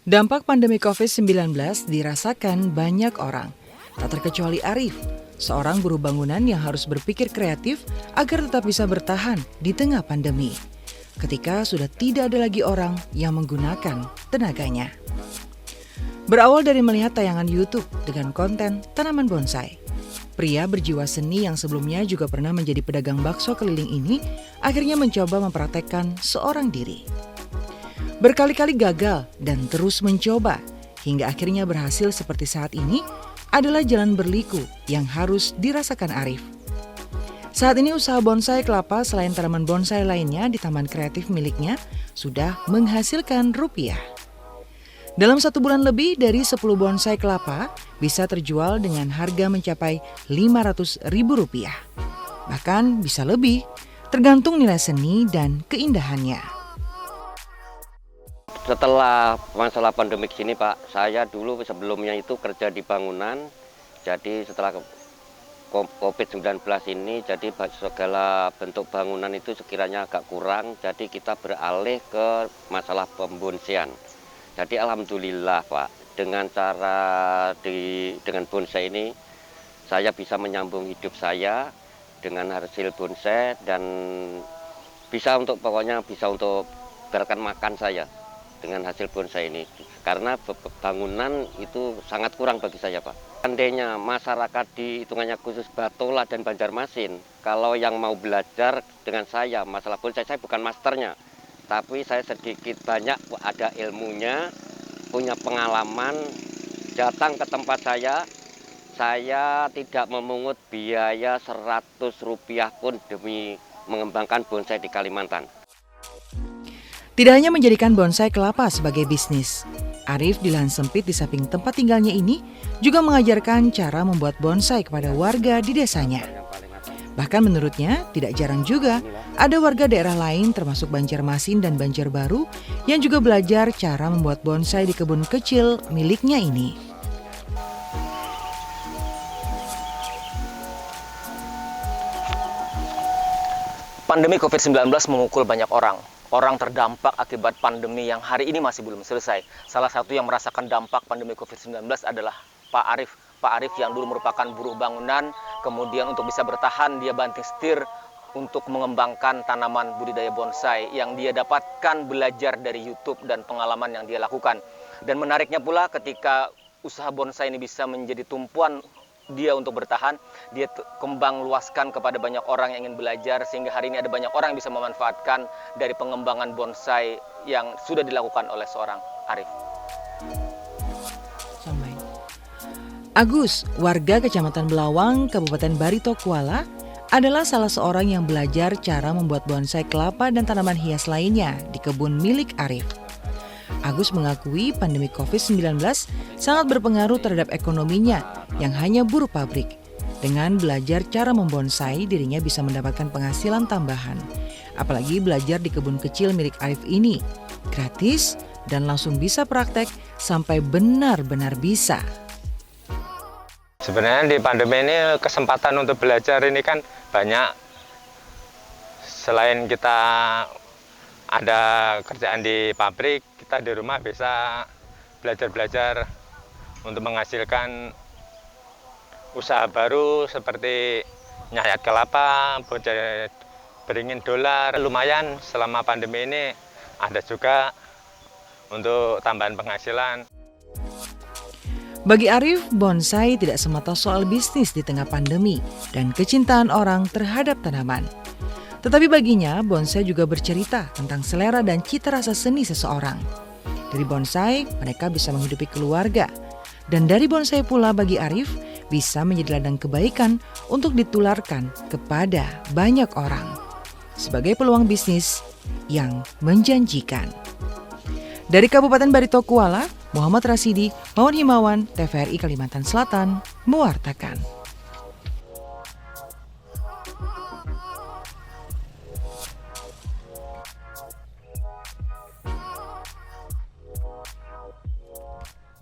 Dampak pandemi COVID-19 dirasakan banyak orang, tak terkecuali Arif, seorang buruh bangunan yang harus berpikir kreatif agar tetap bisa bertahan di tengah pandemi, ketika sudah tidak ada lagi orang yang menggunakan tenaganya. Berawal dari melihat tayangan YouTube dengan konten tanaman bonsai, pria berjiwa seni yang sebelumnya juga pernah menjadi pedagang bakso keliling ini akhirnya mencoba mempraktekkan seorang diri. Berkali-kali gagal dan terus mencoba, hingga akhirnya berhasil seperti saat ini adalah jalan berliku yang harus dirasakan Arif. Saat ini usaha bonsai kelapa selain tanaman bonsai lainnya di taman kreatif miliknya sudah menghasilkan rupiah. Dalam 1 bulan lebih dari 10 bonsai kelapa bisa terjual dengan harga mencapai Rp500.000. Bahkan bisa lebih, tergantung nilai seni dan keindahannya. Setelah masalah pandemik sini Pak, saya dulu sebelumnya itu kerja di bangunan. Jadi setelah COVID-19 ini, jadi segala bentuk bangunan itu sekiranya agak kurang. Jadi kita beralih ke masalah pembonsaian. Jadi alhamdulillah Pak, dengan dengan bonsai ini, saya bisa menyambung hidup saya dengan hasil bonsai dan pokoknya bisa untuk berikan makan saya dengan hasil bonsai ini, karena bangunan itu sangat kurang bagi saya Pak. Seandainya masyarakat di hitungannya khusus Batola dan Banjarmasin, kalau yang mau belajar dengan saya masalah bonsai, saya bukan masternya, tapi saya sedikit banyak ada ilmunya, punya pengalaman, datang ke tempat saya tidak memungut biaya Rp100 pun demi mengembangkan bonsai di Kalimantan. Tidak hanya menjadikan bonsai kelapa sebagai bisnis, Arif di lahan sempit di samping tempat tinggalnya ini juga mengajarkan cara membuat bonsai kepada warga di desanya. Bahkan menurutnya tidak jarang juga ada warga daerah lain termasuk Banjarmasin dan Banjarbaru yang juga belajar cara membuat bonsai di kebun kecil miliknya ini. Pandemi COVID-19 memukul banyak orang. Orang terdampak akibat pandemi yang hari ini masih belum selesai. Salah satu yang merasakan dampak pandemi COVID-19 adalah Pak Arif. Pak Arif yang dulu merupakan buruh bangunan, kemudian untuk bisa bertahan dia banting setir untuk mengembangkan tanaman budidaya bonsai yang dia dapatkan belajar dari YouTube dan pengalaman yang dia lakukan. Dan menariknya pula ketika usaha bonsai ini bisa menjadi tumpuan dia untuk bertahan, dia kembang luaskan kepada banyak orang yang ingin belajar, sehingga hari ini ada banyak orang yang bisa memanfaatkan dari pengembangan bonsai yang sudah dilakukan oleh seorang Arif. Agus, warga Kecamatan Belawang, Kabupaten Barito Kuala, adalah salah seorang yang belajar cara membuat bonsai kelapa dan tanaman hias lainnya di kebun milik Arif. Agus mengakui pandemi COVID-19 sangat berpengaruh terhadap ekonominya yang hanya buruh pabrik. Dengan belajar cara membonsai, dirinya bisa mendapatkan penghasilan tambahan. Apalagi belajar di kebun kecil milik Arif ini. Gratis dan langsung bisa praktek sampai benar-benar bisa. Sebenarnya di pandemi ini kesempatan untuk belajar ini kan banyak. Selain kita ada kerjaan di pabrik, kita di rumah bisa belajar-belajar untuk menghasilkan usaha baru seperti nyayat kelapa, beringin dolar. Lumayan selama pandemi ini ada juga untuk tambahan penghasilan. Bagi Arif, bonsai tidak semata soal bisnis di tengah pandemi dan kecintaan orang terhadap tanaman. Tetapi baginya, bonsai juga bercerita tentang selera dan cita rasa seni seseorang. Dari bonsai, mereka bisa menghidupi keluarga. Dan dari bonsai pula bagi Arif, bisa menjadi ladang kebaikan untuk ditularkan kepada banyak orang. Sebagai peluang bisnis yang menjanjikan. Dari Kabupaten Barito Kuala, Muhammad Rasidi, Mawan Himawan, TVRI Kalimantan Selatan, mewartakan.